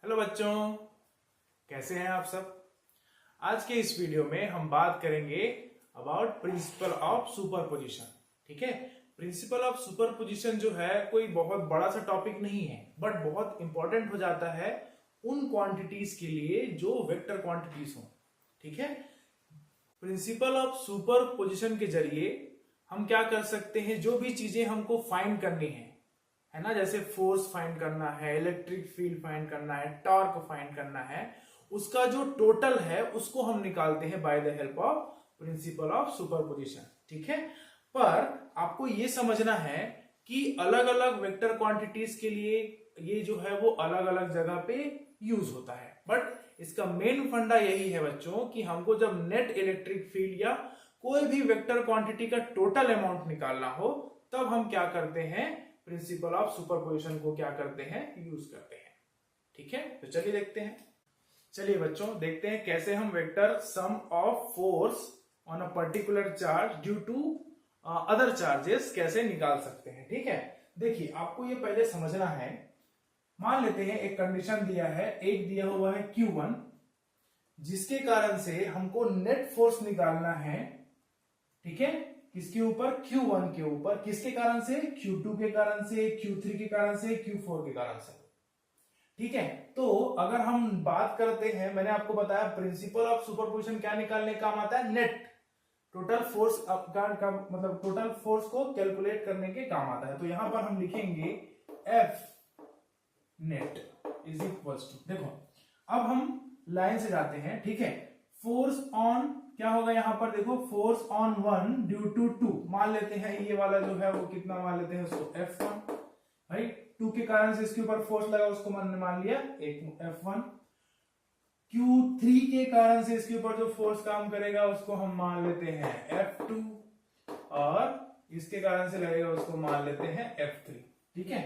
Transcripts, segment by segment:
Hello बच्चों, कैसे हैं आप सब। आज के इस वीडियो में हम बात करेंगे अबाउट प्रिंसिपल ऑफ सुपरपोजिशन। ठीक है, प्रिंसिपल ऑफ सुपरपोजिशन जो है कोई बहुत बड़ा सा टॉपिक नहीं है, बट बहुत इंपॉर्टेंट हो जाता है उन क्वांटिटीज के लिए जो वेक्टर क्वांटिटीज हो। ठीक है, प्रिंसिपल ऑफ सुपरपोजिशन के जरिए हम क्या कर सकते हैं, जो भी चीजें हमको फाइंड करनी है ना, जैसे फोर्स फाइंड करना है, इलेक्ट्रिक फील्ड फाइंड करना है, टॉर्क फाइंड करना है, उसका जो टोटल है उसको हम निकालते हैं by the help of principle of superposition. ठीक है, पर आपको ये समझना है कि अलग अलग वेक्टर क्वांटिटीज के लिए ये जो है वो अलग अलग जगह पे यूज होता है, बट इसका मेन फंडा यही है बच्चों कि हमको जब नेट इलेक्ट्रिक फील्ड या कोई भी वेक्टर क्वांटिटी का टोटल अमाउंट निकालना हो तब हम क्या करते हैं, प्रिंसिपल ऑफ सुपरपोजिशन को क्या करते हैं, यूज करते हैं। ठीक है, तो चलिए देखते हैं। चलिए बच्चों देखते हैं कैसे हम vector sum of force on a particular charge due to other charges कैसे निकाल सकते हैं। ठीक है, देखिए आपको ये पहले समझना है। मान लेते हैं एक कंडीशन दिया है, एक दिया हुआ है Q1, जिसके कारण से हमको नेट फोर्स निकालना है। ठीक है, किसके ऊपर, Q1 के ऊपर, किसके कारण से, Q2 के कारण से, Q3 के कारण से, Q4 के कारण से। ठीक है, तो अगर हम बात करते हैं, मैंने आपको बताया प्रिंसिपल ऑफ सुपरपोजिशन क्या निकालने का काम आता है, नेट टोटल फोर्स का मतलब टोटल फोर्स को कैलकुलेट करने के काम आता है। तो यहां पर हम लिखेंगे F net is equal to, देखो अब हम लाइन से जाते हैं। ठीक है, फोर्स ऑन क्या होगा यहां पर, देखो फोर्स ऑन 1 ड्यू टू 2, मान लेते हैं ये वाला जो है वो कितना मान लेते हैं उसको F1, भाई 2 के कारण से इसके ऊपर फोर्स लगा उसको मान लिया एक F1। Q3 के कारण से इसके ऊपर जो फोर्स काम करेगा उसको हम मान लेते हैं F2, और इसके कारण से लगेगा उसको मान लेते हैं F3। ठीक है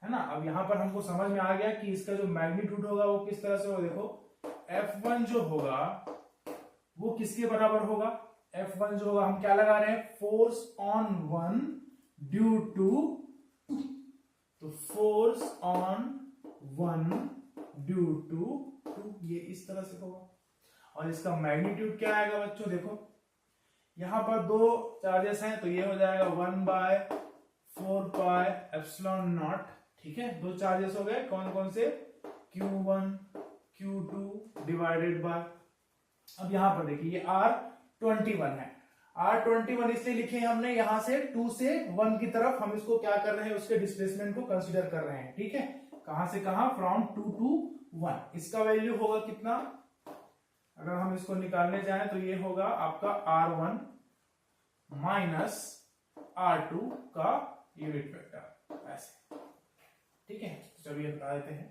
ना। अब यहां पर हमको समझ में आ गया कि इसका जो मैग्नीट्यूड होगा वो किस तरह से होगा। देखो F1 जो होगा वो किसके बराबर होगा, F1 जो होगा, हम क्या लगा रहे हैं, फोर्स ऑन 1 ड्यू टू, तो फोर्स ऑन 1 ड्यू टू 2, ये इस तरह से होगा। और इसका मैग्नीट्यूड क्या आएगा बच्चों, देखो यहां पर दो चार्जेस हैं तो ये हो जाएगा 1/4 पाई एप्सिलॉन नॉट। ठीक है, दो चार्जेस हो गए, कौन कौन से, Q1 Q2 डिवाइडेड बाय, अब यहां पर देखिए ये R21 है, R21 इसलिए लिखे हैं हमने, यहां से 2 से 1 की तरफ हम इसको क्या कर रहे हैं, उसके डिस्प्लेसमेंट को कंसीडर कर रहे हैं। ठीक है, कहां से कहां, फ्रॉम 2 to 1। इसका वैल्यू होगा कितना, अगर हम इसको निकालने जाएं तो ये होगा आपका R1 माइनस R2 का यूनिट वेक्टर, ऐसे। ठीक है, चलिए बता देते हैं,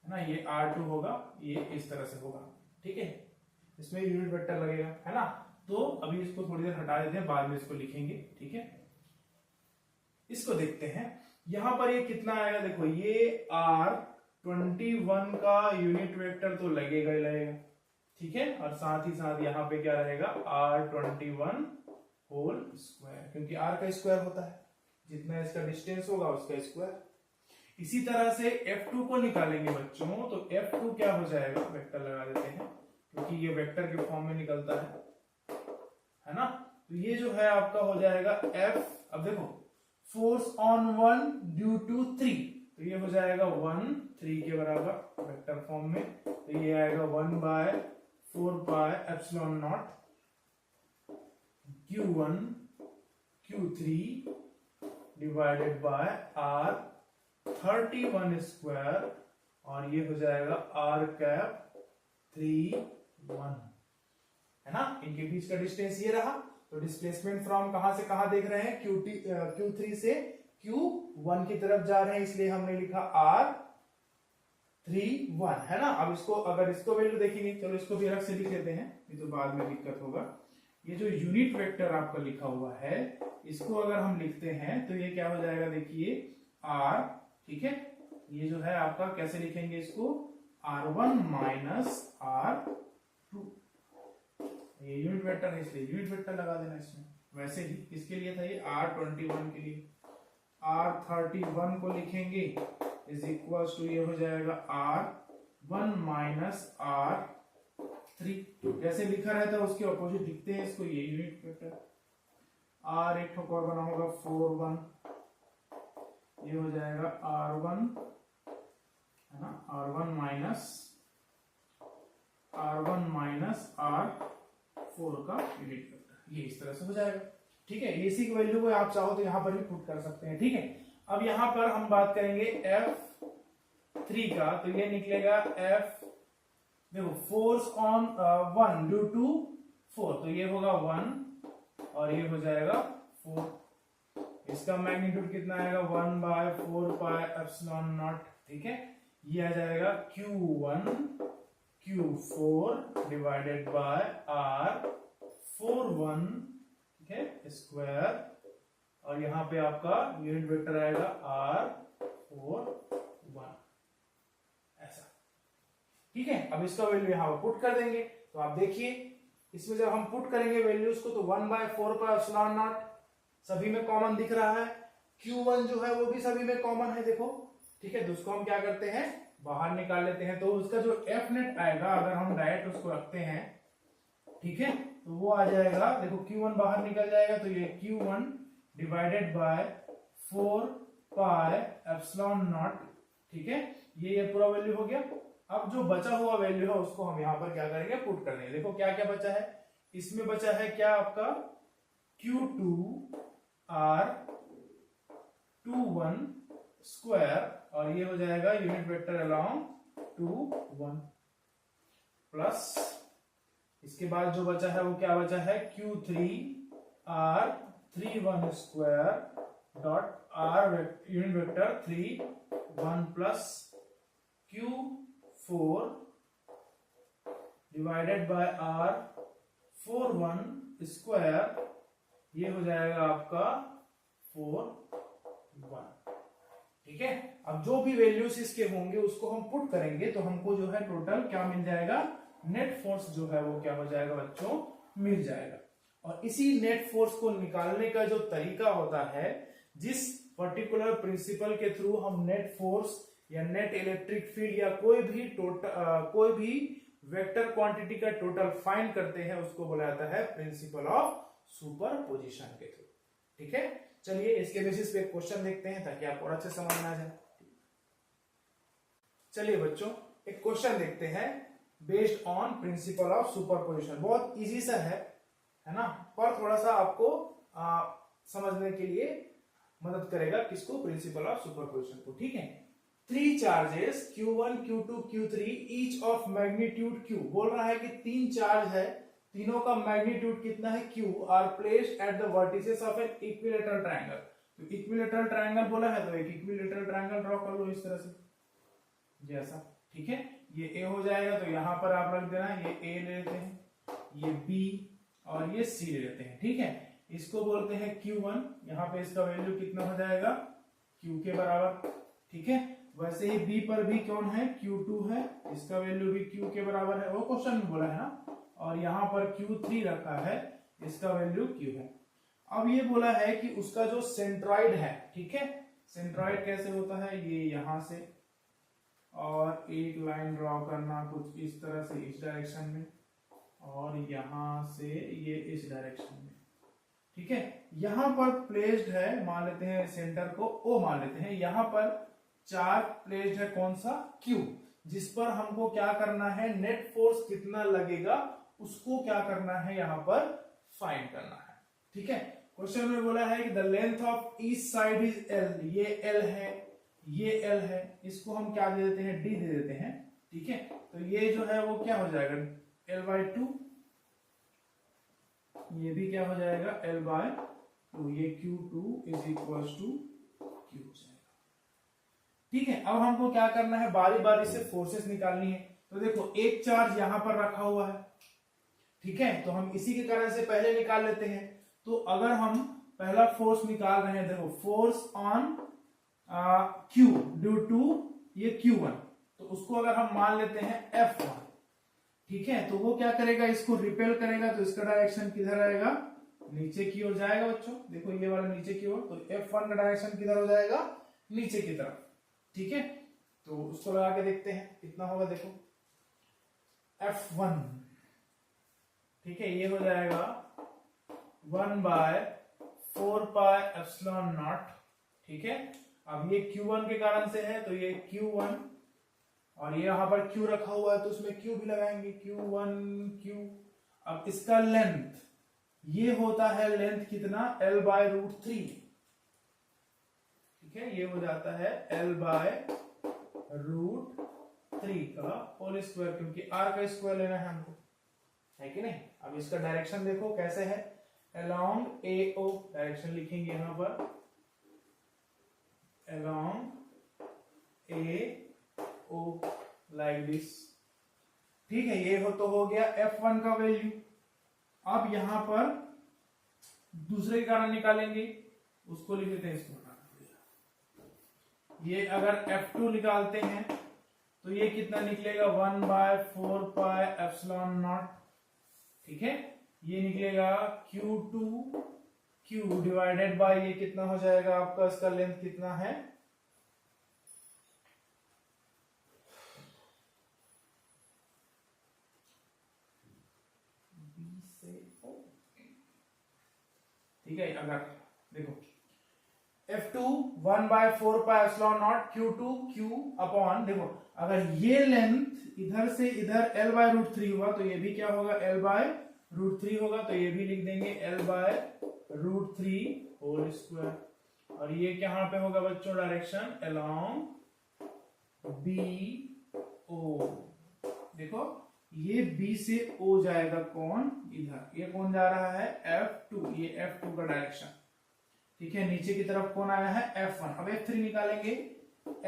है ना, ये R2 होगा, ये इस तरह से होगा। ठीक है, इसमें यूनिट वेक्टर लगेगा, है ना। तो अभी इसको थोड़ी देर हटा देते हैं, बाद में इसको लिखेंगे। ठीक है, इसको देखते हैं, यहां पर ये कितना आएगा, देखो ये R21 का यूनिट वेक्टर तो लगेगा ही लगेगा। ठीक है, और साथ ही साथ यहां पे क्या रहेगा, R21 होल स्क्वायर, क्योंकि R का स्क्वायर होता है, जितना इसका डिस्टेंस होगा उसका स्क्वायर। इसी तरह से F2 को निकालेंगे बच्चों, तो F2 क्या हो जाएगा, वेक्टर लगा देते हैं क्योंकि ये वेक्टर के फॉर्म में निकलता है ना। तो ये जो है आपका हो जाएगा F, अब देखो फोर्स ऑन 1 ड्यू टू 3, तो ये हो जाएगा 1 3 के बराबर वेक्टर फॉर्म में, तो ये आएगा 1/4 pi epsilon not Q1 Q3 divided by R31 square, और ये हो जाएगा R कैप 3/1, है ना। इनके बीच का डिस्टेंस ये रहा, तो डिस्प्लेसमेंट फ्रॉम कहां से कहां देख रहे हैं, Q3 से Q1 की तरफ जा रहे हैं, इसलिए हमने लिखा R31, है ना। अब इसको अगर इसको वैल्यू देखेंगे, चलो इसको भी अलग से लिख लेते हैं, ये तो बाद में दिक्कत होगा। ये जो यूनिट वेक्टर आपका लिखा हुआ है, इसको अगर हम लिखते हैं तो ये क्या हो जाएगा, देखिए R, ठीक है, ये जो है आपका कैसे लिखेंगे इसको, R1 माइनस R2, ये यूनिट वेक्टर है इसलिए यूनिट वेक्टर लगा देना इसमें। वैसे ही इसके लिए था ये R21 के लिए R31 को लिखेंगे इज इक्वल टू ये हो जाएगा R1 माइनस R3। जैसे लिखा रहता है उसके ऑपोजिट लिखते हैं इसको, ये यूनिट वेक्टर। R एक ठोक और बना होगा 4 1, ये हो जाएगा R1 है ना, R1 माइनस R4 का यूनिट वेक्टर, ये इस तरह से हो जाएगा। ठीक है, इसी की वैल्यू को आप चाहो तो यहां पर भी पुट कर सकते हैं। ठीक है, अब यहां पर हम बात करेंगे F3 का, तो ये निकलेगा F, देखो फोर्स ऑन 1 ड्यू टू 4, तो ये होगा 1 और ये हो जाएगा 4। इसका मैग्नीट्यूड कितना आएगा 1/4πε0। ठीक है, ये आ जाएगा Q1 Q4 divided by R41, ठीक है, स्क्वायर, और यहां पे आपका यूनिट वेक्टर आएगा R41 ऐसा। ठीक है, अब इसका वैल्यू यहां पर पुट कर देंगे, तो आप देखिए इसमें जब हम पुट करेंगे वैल्यूज को तो 1/4πε0 सभी में कॉमन दिख रहा है, Q1 जो है वो भी सभी में कॉमन है, देखो। ठीक है, तो उसको हम क्या करते हैं, बाहर निकाल लेते हैं, तो उसका जो F नेट आएगा अगर हम डायरेक्ट उसको रखते हैं, ठीक है, तो वो आ जाएगा, देखो Q1 बाहर निकल जाएगा, तो ये Q1 डिवाइडेड बाय 4πε0। ठीक है, ये पूरा वैल्यू हो गया। अब जो बचा हुआ वैल्यू है उसको हम यहां पर क्या करेंगे, पुट कर देंगे। देखो क्या क्या बचा है, इसमें बचा है क्या आपका Q2 R21 स्क्वायर, और ये हो जाएगा यूनिट वेक्टर अलोंग 2 1 प्लस, इसके बाद जो बचा है वो क्या बचा है Q3 R31 square dot R unit vector 3 1 plus Q4 divided by R41 square, ये हो जाएगा आपका 4 1। ठीक है, अब जो भी वैल्यूज इसके होंगे उसको हम पुट करेंगे तो हमको जो है टोटल क्या मिल जाएगा, नेट फोर्स जो है वो क्या हो जाएगा बच्चों, मिल जाएगा। और इसी नेट फोर्स को निकालने का जो तरीका होता है, जिस पर्टिकुलर प्रिंसिपल के थ्रू हम नेट फोर्स या नेट इलेक्ट्रिक फील्ड या कोई भी वेक्टर क्वांटिटी का टोटल फाइंड करते हैं, उसको बोला जाता है प्रिंसिपल ऑफ सुपरपोजिशन के थ्रू। ठीक है, चलिए इसके बेसिस पे एक क्वेश्चन देखते हैं ताकि आपको और अच्छे समझ में आ जाए। चलिए बच्चों एक क्वेश्चन देखते हैं based on principle of superposition. बहुत इजी सा है ना, पर थोड़ा सा आपको समझने के लिए मदद करेगा किसको, प्रिंसिपल ऑफ सुपरपोजिशन को। ठीक है, 3 charges Q1 Q2 Q3 each of magnitude Q, बोल रहा है कि 3 चार्ज है, तीनों का मैग्नीट्यूड कितना है Q, are placed at the vertices of an equilateral triangle. तो इक्विलेटरल ट्रायंगल बोला है तो एक इक्विलेटरल ट्रायंगल ड्रॉ कर लो इस तरह से, जैसा। ठीक है, ये A हो जाएगा, तो यहां पर आप रख देना, ये A ले लेते हैं, ये B और ये C ले लेते हैं। ठीक है, इसको बोलते हैं Q1, यहाँ पे इसका वैल्यू कितना हो जाएगा, Q के बराबर। ठीक है, वैसे ही B पर भी कौन है, Q2 है, इसका वैल्यू भी Q के बराबर है, वो क्वेश्चन में बोला है ना। और यहाँ पर Q3 रखा है, इसका वैल्यू Q है। अब ये बोला है कि उसका जो सेंट्रॉइड है, ठीक है, सेंट्रॉइड कैसे होता है, ये यहां से और एक लाइन ड्रॉ करना कुछ इस तरह से इस डायरेक्शन में, और यहां से ये इस डायरेक्शन में। ठीक है, यहां पर प्लेस्ड है, मान लेते हैं सेंटर को O मान लेते हैं, यहां पर चार्ज प्लेस्ड है कौन सा, Q, जिस पर हमको क्या करना है, नेट फोर्स कितना लगेगा उसको क्या करना है, यहां पर फाइंड करना है। ठीक है, क्वेश्चन में बोला है कि the length of each side is L, ये L है, ये L है, इसको हम क्या दे देते हैं, D दे देते हैं। ठीक है, तो ये जो है वो क्या हो जाएगा, L/2, ये भी क्या हो जाएगा, L/2, ये Q2 is equal to Q हो जाएगा। ठीक है, अब हमको क्या करना है, बारी बारी से फोर्सेस निकालनी है। तो देखो एक चार्ज यहां पर रखा हुआ है, ठीक है, तो हम इसी के कारण से पहले निकाल लेते हैं। तो अगर हम पहला फोर्स निकाल रहे हैं, देखो force on Q due to ये Q1, तो उसको अगर हम मान लेते हैं F1, ठीक है, तो वो क्या करेगा, इसको रिपेल करेगा, तो इसका डायरेक्शन किधर आएगा, नीचे की ओर जाएगा बच्चों, देखो ये वाला नीचे की ओर, तो F1 का डायरेक्शन किधर हो जाएगा, नीचे की तरफ। ठीक है, तो उसको लगा के देखते हैं कितना होगा, देखो F1, ठीक है, ये हो जाएगा 1/4πε0। ठीक है, अब ये Q1 के कारण से है, तो ये Q1, और ये यहां पर Q रखा हुआ है तो उसमें Q भी लगाएंगे, Q1 Q। अब इसका लेंथ, ये होता है लेंथ कितना, L/√3। ठीक है, ये हो जाता है L/√3 का होल स्क्वायर, क्योंकि R का स्क्वायर लेना है हमको, है कि नहीं। अब इसका डायरेक्शन देखो कैसे है, अलोंग AO, डायरेक्शन लिखेंगे यहां पर अलोंग AO लाइक दिस। ठीक है, ये तो हो गया F1 का वैल्यू। अब यहां पर दूसरे के कारण निकालेंगे, उसको लिख देते हैं, इसको ये अगर F2 निकालते हैं तो ये कितना निकलेगा, 1/4πε0। ठीक है, ये निकलेगा Q2 Q डिवाइडेड बाय ये कितना हो जाएगा आपका, इसका लेंथ कितना है, ठीक है। अगर देखो F2 1/4πε0 Q2 Q अपॉन, देखो अगर ये लेंथ इधर से इधर L/√3 हुआ तो ये भी क्या होगा, L/√3 होगा, तो ये भी लिख देंगे L/√3 होल स्क्वायर। और ये कहां पे होगा बच्चों, डायरेक्शन अलोंग BO। देखो ये B से O जाएगा, कौन, इधर, ये कौन जा रहा है, F2, ये F2 का डायरेक्शन। ठीक है, नीचे की तरफ कौन आया है, F1। अब F3 निकालेंगे,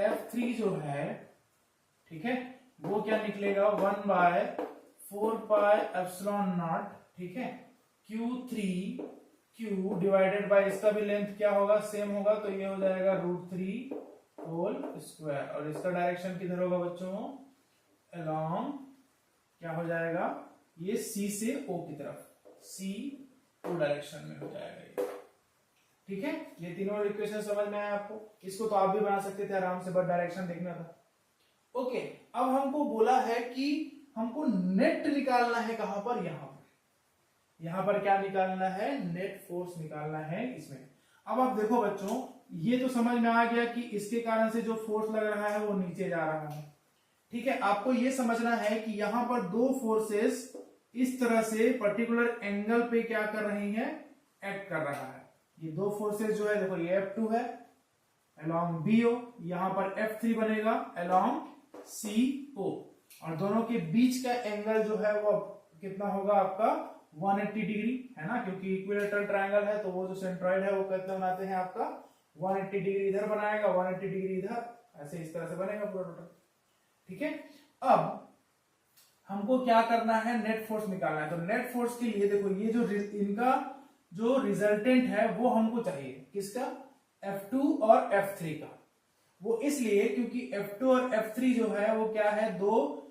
F3 जो है, ठीक है, वो क्या निकलेगा, 1/4πε0। ठीक है, Q3 Q डिवाइडेड बाय इसका भी लेंथ क्या होगा, सेम होगा, तो ये हो जाएगा √3 होल स्क्वायर। और इसका डायरेक्शन किधर होगा बच्चों, अलोंग, क्या हो जाएगा, ये C से O की तरफ, CO डायरेक्शन में हो जाएगा ये। ठीक है, ये तीनों इक्वेशन समझ में आया आपको, इसको तो आप भी बना सकते थे आराम से, बस डायरेक्शन देखना था। ओके, अब हमको बोला है कि हमको नेट निकालना है, कहां पर, यहां पर क्या निकालना है, नेट फोर्स निकालना है इसमें। अब आप देखो बच्चों, ये तो समझ में आ गया कि इसके कारण से जो फोर्स लग रहा है वो नीचे जा रहा है। ठीक है, आपको ये समझना है कि यहां पर दो फोर्सेस इस तरह से पर्टिकुलर एंगल पे क्या कर रही हैं, एक्ट कर रहा है। ये दो फोर्सेस जो है, देखो ये F2 है अलोंग BO, यहां पर F3 बनेगा अलोंग CO, और दोनों के बीच का एंगल जो है वो कितना होगा आपका, 180 डिग्री, है ना, क्योंकि इक्विलेटरल ट्रायंगल है, तो वो जो सेंट्रॉइड है वो कितना बनाते हैं आपका, 180 डिग्री इधर बनाएगा, 180 डिग्री इधर, ऐसे इस तरह से बनेगा पूरा टोटल। ठीक है, अब हमको क्या करना है, नेट फोर्स निकालना है। तो नेट फोर्स के लिए देखो, ये जो इनका जो रिजल्टेंट है वो हमको चाहिए, किसका, F2 और F3 का। वो इसलिए क्योंकि F2 और F3 जो है वो क्या है, दो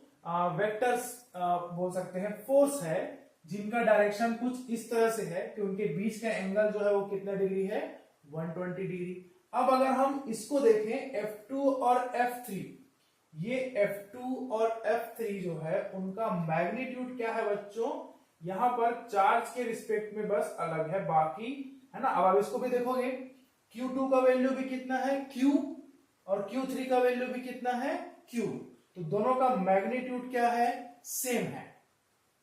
वेक्टर्स बोल सकते हैं, फोर्स है, जिनका डायरेक्शन कुछ इस तरह से है कि उनके बीच का एंगल जो है वो कितना डिग्री है, 120 डिग्री। अब अगर हम इसको देखें, F2 और F3, ये F2 और F3 जो है उनका मैग्नीट्यूड क्या है बच्चों, यहां पर चार्ज के रिस्पेक्ट में बस अलग है, बाकी, है ना। अब आप इसको भी देखोगे, Q2 का वैल्यू भी कितना है, Q, और Q3 का वैल्यू भी कितना है, Q। तो दोनों का मैग्नीट्यूड क्या है, सेम है।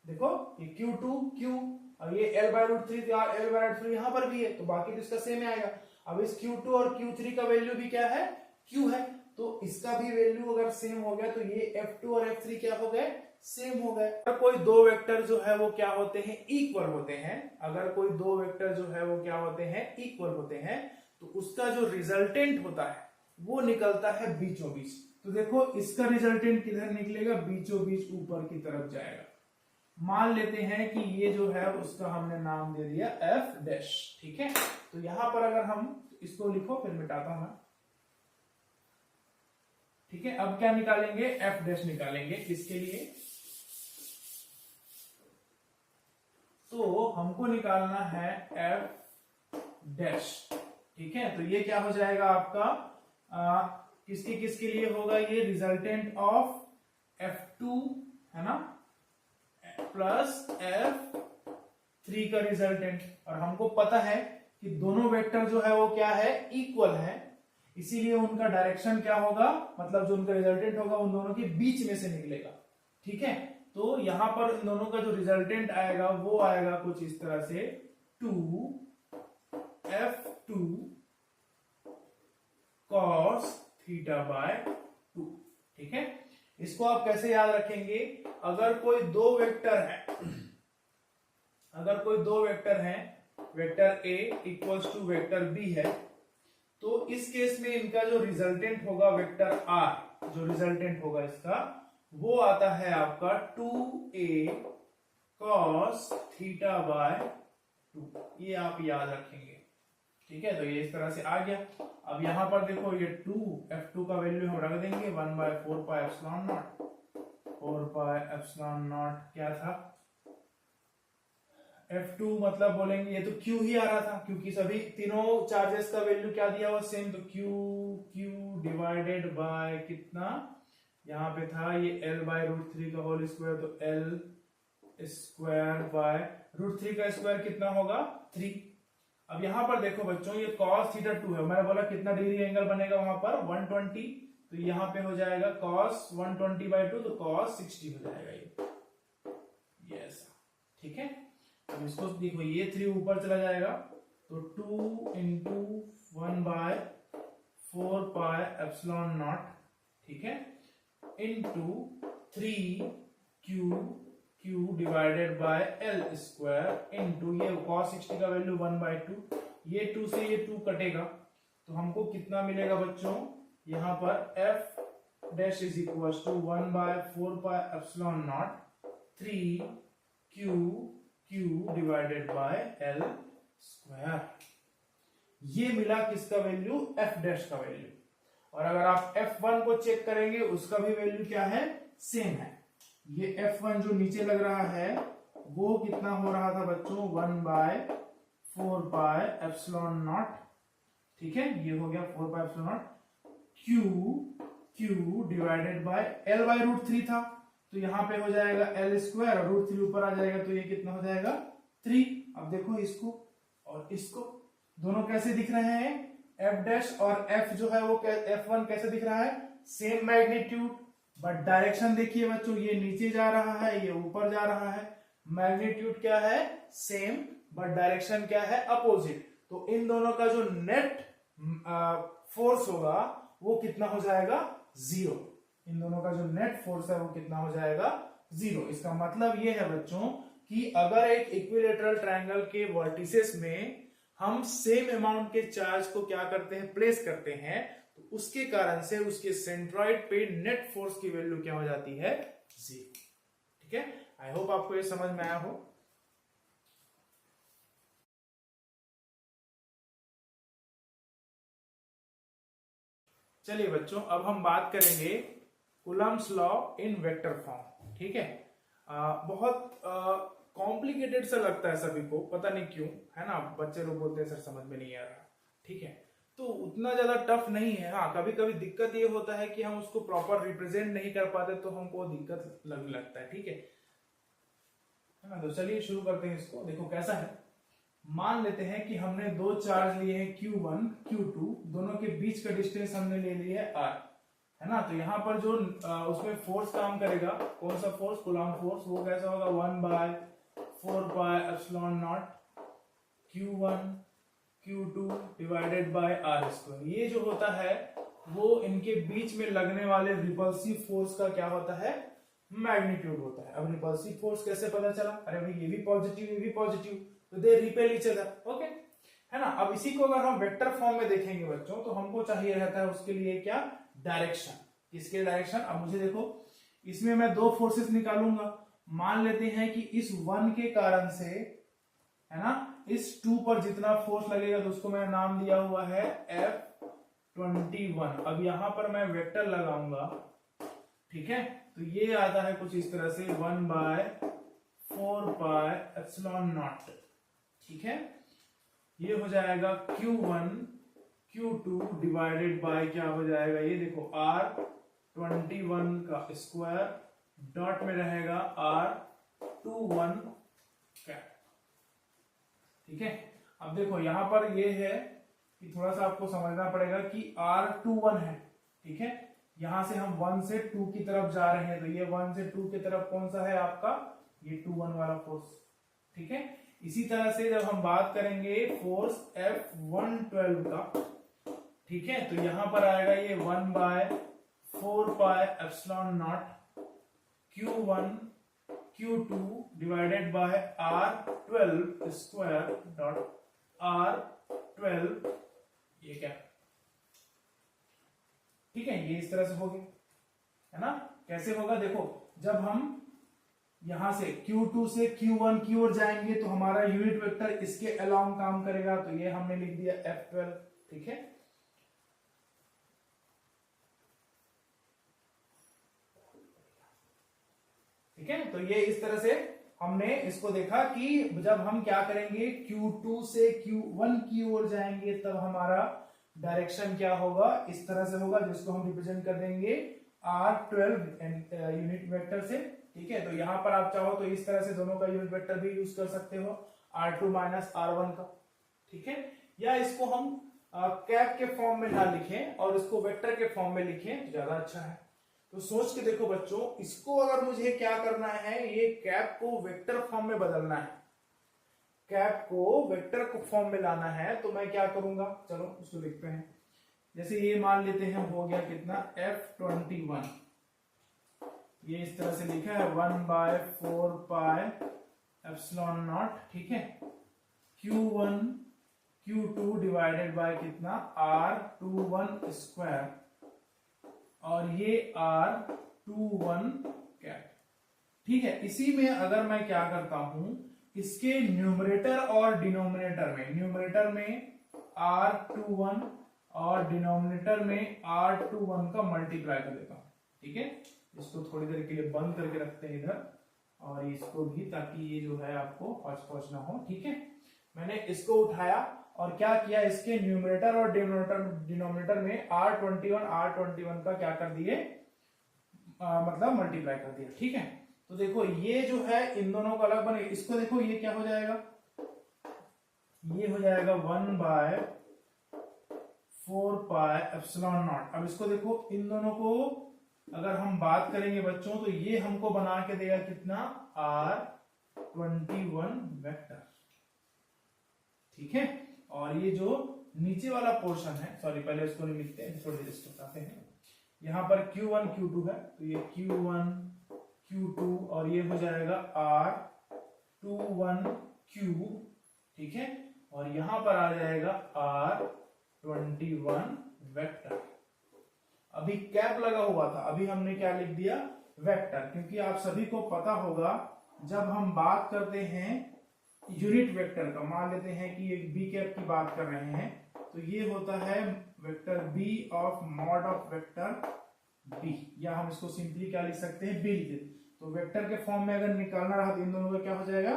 देखो ये Q2 Q, और ये L/√3, L/√3 यहां पर भी है, तो बाकी तो इसका सेम आएगा। अब इस Q2 और Q3 का वैल्यू भी क्या है, Q है, तो इसका भी वैल्यू अगर सेम हो गया तो ये F2 और F3 क्या हो गए, सेम हो गए। अगर कोई दो वेक्टर जो है वो क्या होते हैं, इक्वल होते हैं, अगर कोई दो वेक्टर जो है वो क्या होते हैं, इक्वल होते हैं, तो उसका जो रिजल्टेंट होता है वो निकलता है बीचों बीच। तो देखो इसका रिजल्टेंट किधर निकलेगा, बीचों बीच ऊपर की तरफ जाएगा। मान लेते हैं कि ये जो है उसका हमने नाम दे दिया F'। ठीक है, तो यहां पर अगर हम इसको लिखो, फिर मिटाता हूं मैं। ठीक है, अब क्या निकालेंगे, F' निकालेंगे, किसके लिए, तो हमको निकालना है एफ डैश। ठीक है, तो ये क्या हो जाएगा आपका किसके किसके लिए होगा, ये रिजल्टेंट ऑफ F2 है ना प्लस F3 का रिजल्टेंट। और हमको पता है कि दोनों वेक्टर जो है वो क्या है, इक्वल है, इसीलिए उनका डायरेक्शन क्या होगा, मतलब जो उनका रिजल्टेंट होगा उन दोनों के बीच में से निकलेगा। ठीक है, तो यहां पर इन दोनों का जो रिजल्टेंट आएगा वो आएगा कुछ इस तरह से 2F2 cos थीटा बाय 2। ठीक है, इसको आप कैसे याद रखेंगे, अगर कोई दो वेक्टर है, vector A equals to vector B है, तो इस केस में इनका जो रिजल्टेंट होगा वेक्टर R, जो रिजल्टेंट होगा इसका वो आता है आपका 2A cos थीटा बाय 2। ये आप याद रखेंगे। ठीक है, तो ये इस तरह से आ गया। अब यहां पर देखो ये 2F2 का वैल्यू हम रख देंगे 1/4 pi epsilon not. 4 pi epsilon not क्या था, F2 मतलब बोलेंगे ये तो Q ही आ रहा था, क्योंकि सभी तीनों चार्जेस का वैल्यू क्या दिया हुआ सेम, तो Q डिवाइडेड बाय कितना, यहाँ पे था ये L/√3 का होल स्क्वायर, तो L स्क्वायर बाय √3 का स्क्वायर कितना होगा 3। अब यहां पर देखो बच्चों ये cos थीटा 2 है, मैंने बोला कितना डिग्री एंगल बनेगा वहां पर 120, तो यहाँ पे हो जाएगा cos 120/2, तो cos 60 हो जाएगा ये ऐसा। ठीक है, अब इसको देखो ये 3 ऊपर चला जाएगा, तो 2 × 1/4 पाई एप्सिलॉन नॉट, ठीक है, into 3Q divided by L square into ये cos 60 का वैल्यू 1/2, ये 2 से ये 2 कटेगा, तो हमको कितना मिलेगा बच्चों, यहाँ पर F dash is equal to 1/4 pi epsilon naught 3Q divided by L square. ये मिला किसका वैल्यू, F डैश का वैल्यू। और अगर आप F1 को चेक करेंगे उसका भी वैल्यू क्या है, सेम है। ये F1 जो नीचे लग रहा है वो कितना हो रहा था बच्चों, 1/4 पाई एप्सिलॉन नॉट। ठीक है, ये हो गया 4 पाई epsilon not, Q divided by L/√3 था, तो यहां पे हो जाएगा L स्क्वायर और √3 ऊपर आ जाएगा, तो ये कितना हो जाएगा 3। अब देखो इसको और इसको, दोनों कैसे दिख रहे हैं, F डैश और F जो है वो F1 कैसे दिख रहा है, सेम मैग्नीट्यूड, बट डायरेक्शन देखिए बच्चों, ये नीचे जा रहा है, ये ऊपर जा रहा है, मैग्नीट्यूड क्या है सेम, बट डायरेक्शन क्या है अपोजिट। तो इन दोनों का जो नेट फोर्स होगा वो कितना हो जाएगा 0। इन दोनों का जो नेट फोर्स है वो कितना हो जाएगा 0। इसका मतलब ये है बच्चों कि अगर एक इक्विलेटरल ट्रायंगल के वर्टिसेस में हम सेम अमाउंट के चार्ज को क्या करते हैं, प्लेस करते हैं, तो उसके कारण से उसके सेंट्रॉइड पे नेट फोर्स की वैल्यू क्या हो जाती है 0। ठीक है, आई होप आपको ये समझ में आया हो। चलिए बच्चों, अब हम बात करेंगे Coulomb's law in vector form. ठीक है, बहुत कॉम्प्लिकेटेड सा लगता है सभी को, पता नहीं क्यों, है ना, बच्चे लोग बोलते हैं सर समझ में नहीं आ रहा। ठीक है, तो उतना ज्यादा टफ नहीं है। हाँ, कभी कभी दिक्कत ये होता है कि हम उसको प्रॉपर रिप्रेजेंट नहीं कर पाते, तो हमको दिक्कत लगने लगता है। ठीक है ना, तो चलिए शुरू करते हैं इसको। देखो कैसा है, मान लेते हैं कि हमने दो चार्ज लिए हैं Q1 Q2, दोनों के बीच का डिस्टेंस हमने ले लिया है R, है ना। तो यहाँ पर जो उसमें फोर्स काम करेगा, कौन सा फोर्स, कूलम्ब फोर्स, वो कैसा होगा 1/4 pi epsilon not Q1 Q2 divided by R square. ये जो होता है वो इनके बीच में लगने वाले रिपल्सिव फोर्स का क्या होता है, मैग्नीट्यूड होता है। अब रिपल्सिव फोर्स कैसे पता चला, अरे भाई ये भी पॉजिटिव ये भी पॉजिटिव, तो they repel each other, okay, है ना। अब इसी को अगर हम वेक्टर फॉर्म में देखेंगे बच्चों, तो हमको चाहिए रहता है उसके लिए क्या, डायरेक्शन। किसके डायरेक्शन, अब मुझे देखो इसमें मैं दो फोर्सेस निकालूंगा। मान लेते हैं कि इस 1 के कारण से, है ना, इस 2 पर जितना फोर्स लगेगा तो उसको मैंने नाम दिया हुआ है F21। अब यहां पर मैं वेक्टर लगाऊंगा, ठीक है, तो ये आता है कुछ इस तरह से 1/4 4 पाई एप्सिलॉन नॉट, ठीक है। ये हो जाएगा Q1 Q2 डिवाइडेड बाय क्या हो जाएगा, ये देखो R21 का स्क्वायर डॉट में रहेगा R21 कैप, ठीक है। अब देखो यहां पर ये है कि थोड़ा सा आपको समझना पड़ेगा कि R21 है, ठीक है। यहां से हम 1 से 2 की तरफ जा रहे हैं, तो ये 1 से 2 की तरफ कौन सा है आपका, ये 2-1 वाला फोर्स, ठीक है। इसी तरह से जब हम बात करेंगे फोर्स F112 का, ठीक है, तो यहां पर आएगा ये 1/4 pi epsilon not Q1 Q2 divided by R12 square dot R12, ये क्या, ठीक है। ये इस तरह से हो गया, है ना। कैसे होगा, देखो जब हम यहां से Q2 से Q1 की ओर जाएंगे तो हमारा यूनिट वेक्टर इसके अलोंग काम करेगा, तो ये हमने लिख दिया F12, ठीक है। ठीक है, तो ये इस तरह से हमने इसको देखा कि जब हम क्या करेंगे Q2 से Q1 की ओर जाएंगे तब हमारा डायरेक्शन क्या होगा, इस तरह से होगा, जिसको हम रिप्रेजेंट कर देंगे R12 यूनिट वेक्टर से, ठीक है। तो यहां पर आप चाहो तो इस तरह से दोनों का यूनिट वेक्टर भी यूज कर सकते हो, R2 माइनस R1 का, ठीक है। या इसको हम कैप के फॉर्म में ना लिखें और इसको वेक्टर के फॉर्म में लिखें तो ज्यादा अच्छा है। तो सोच के देखो बच्चों, इसको अगर मुझे क्या करना है, ये कैप को वेक्टर फॉर्म में बदलना है, कैप को वेक्टर को फॉर्म में लाना है, तो मैं क्या करूंगा, चलो उसको लिखते हैं। जैसे ये मान लेते हैं हो गया कितना F21, ये इस तरह से लिखा है 1/4 पाई एप्सिलॉन नॉट, ठीक है। Q1 Q2 डिवाइडेड बाय कितना R21 स्क्वायर और ये R21 कैप, ठीक है। इसी में अगर मैं क्या करता हूं, इसके न्यूमरेटर और डिनोमिनेटर में, न्यूमरेटर में R21 और डिनोमिनेटर में R21 का मल्टीप्लाई कर देता हूं, ठीक है। इसको थोड़ी देर के लिए बंद करके रखते हैं इधर, और इसको भी, ताकि ये जो है आपको हौच-पौच ना हो, ठीक है। मैंने इसको उठाया और क्या किया, इसके न्यूमरेटर और डिनोमिनेटर में R21 का क्या कर दिए, मतलब मल्टीप्लाई कर दिया, ठीक है। तो देखो ये जो है इन दोनों का अलग बने, इसको देखो ये क्या हो जाएगा, ये हो जाएगा 1/4 पाई एप्सिलॉन नॉट। अब इसको देखो, इन दोनों को अगर हम बात करेंगे बच्चों, तो ये हमको बना के देगा कितना, R21 वेक्टर, ठीक है। और ये जो नीचे वाला पोर्शन है, सॉरी पहले इसको नहीं लिखते हैं, थोड़ी देर इसको बताते हैं। यहां पर Q1 Q2 है, तो ये Q1 Q2 और ये हो जाएगा R21Q, ठीक है। और यहां पर आ जाएगा R21 वेक्टर। अभी कैप लगा हुआ था, अभी हमने क्या लिख दिया, वेक्टर, क्योंकि आप सभी को पता होगा जब हम बात करते हैं यूनिट वेक्टर का, मान लेते हैं कि एक बी कैप की बात कर रहे हैं, तो ये होता है vector B of mod of vector B, या हम इसको सिंपली क्या लिख सकते हैं, बी लिख देते। तो वेक्टर के फॉर्म में अगर निकालना रहा तो इन दोनों का क्या हो जाएगा,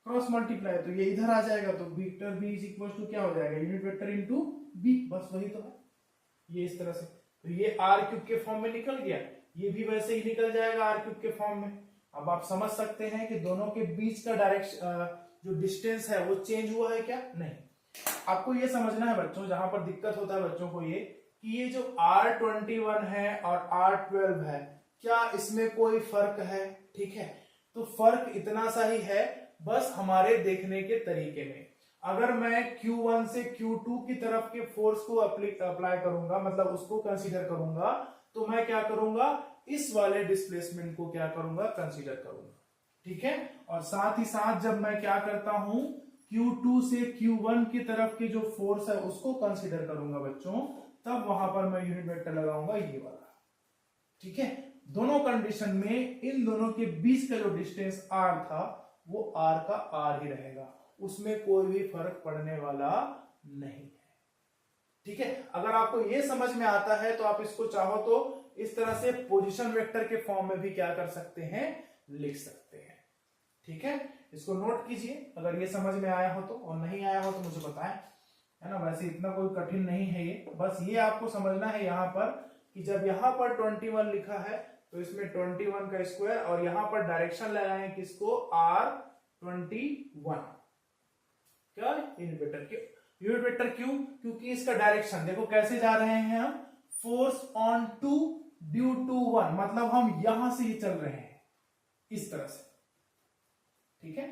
क्रॉस मल्टीप्लाई, तो ये इधर आ जाएगा, तो vector B is equal to क्या हो जाएगा, यूनिट वेक्टर इनटू बी, बस वही तो है, ये इस तरह से। तो ये R³ के फॉर्म में निकल गया, ये भी वैसे ही निकल जाएगा R³ के फॉर्म में। अब आप समझ सकते हैं कि दोनों के बीच का डायरेक्शन, जो डिस्टेंस है वो चेंज हुआ है क्या, नहीं। आपको ये समझना है बच्चों, जहां पर दिक्कत होता है बच्चों को ये, कि ये जो R21 है और R12 है, क्या इसमें कोई फर्क है, ठीक है। तो फर्क इतना सा ही है, बस हमारे देखने के तरीके में। अगर मैं Q1 से Q2 की तरफ के फोर्स को अप्लाई करूंगा, मतलब उसको कंसीडर करूंगा, तो मैं क्या करूंगा, इस वाले डिस्प्लेसमेंट को क्या करूंगा, कंसीडर करूंगा, ठीक है। और साथ ही साथ जब मैं क्या करता हूं, Q2 से Q1 की तरफ की जो फोर्स है उसको कंसीडर करूंगा बच्चों, तब वहां पर मैं यूनिट वेक्टर लगाऊंगा ये वाला, ठीक है। दोनों कंडीशन में इन दोनों के बीच का जो डिस्टेंस R था वो R का R ही रहेगा, उसमें कोई भी फर्क पड़ने वाला नहीं है, ठीक है। अगर आपको ये समझ में आता है तो आप इसको चाहो तो इस तरह से पोजीशन वेक्टर के फॉर्म में भी क्या कर सकते हैं, लिख सकते हैं, ठीक है, इसको नोट कीजिए अगर ये समझ में आया हो तो, और नहीं आया हो तो मुझे बताएं, है ना। वैसे इतना कोई कठिन नहीं है ये, बस ये आपको समझना है यहाँ पर कि जब यहाँ पर 21 लिखा है तो इसमें 21 का स्क्वायर, और यहाँ पर डायरेक्शन लगाएं किसको, R21, क्या यूनिट वेक्टर क्यों, यूनिट वेक्टर क्यों, क्योंकि इसका डायरेक्शन देखो कैसे जा रहे हैं हम, force on two due to 1, मतलब हम यहां से ही चल रहे हैं इस तरह से, ठीक है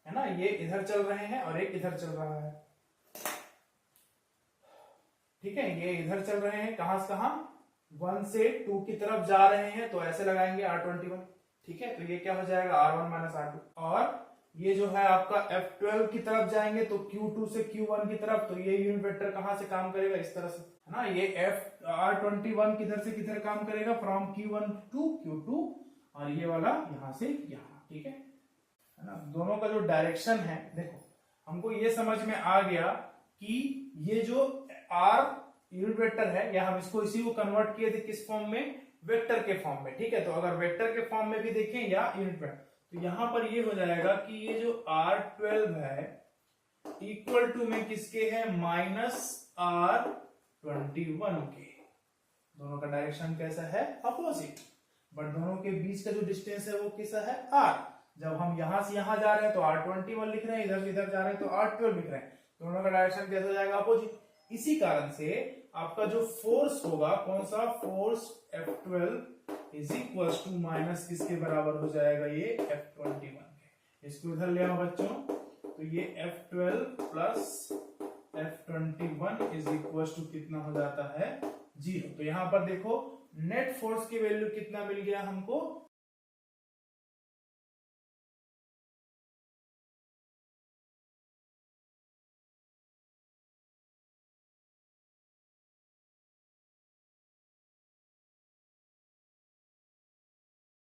ना। ये इधर चल रहे हैं और एक इधर चल रहा है, ठीक है, ये इधर चल रहे हैं, कहां से कहां, 1 से 2 की तरफ जा रहे हैं, तो ऐसे लगाएंगे R21, ठीक है। तो ये क्या हो जाएगा, R1 माइनस R2, और ये जो है आपका F12 की तरफ जाएंगे तो Q2 से Q1 की तरफ, तो ये यूनिट वेक्टर कहां से काम करेगा, इस तरह से, है ना। ये R21 किधर से किधर काम करेगा, फ्रॉम Q1 टू Q2, और ये वाला यहां से यहां, ठीक है ना। दोनों का जो डायरेक्शन है, देखो हमको ये समझ में आ गया कि ये जो R यूनिट वेक्टर है, या हम इसको इसी को कन्वर्ट किए थे किस फॉर्म में, वेक्टर के फॉर्म में, ठीक है। तो अगर वेक्टर के फॉर्म में भी देखें या यूनिट वेक्टर, तो यहां पर ये हो जाएगा कि ये जो R12 है इक्वल टू में किसके है, माइनस R21 के। दोनों का डायरेक्शन कैसा है, अपोजिट, बट दोनों के बीच का जो डिस्टेंस है वो कैसा है, R। जब हम यहां से यहां जा रहे हैं तो R21 लिख रहे हैं, इधर से इधर जा रहे हैं तो R12 लिख रहे हैं, दोनों का डायरेक्शन कैसा हो जाएगा, अपोजिट। इसी कारण से आपका जो फोर्स होगा, कौन सा force, F12 is equal to minus किसके बराबर हो जाएगा, ये F21 के। इसको इधर ले आओ बच्चों, तो ये F12 plus F21 is equal to कितना हो जाता है, 0। तो यहां पर देखो नेट फोर्स की वैल्यू कितना मिल गया हमको,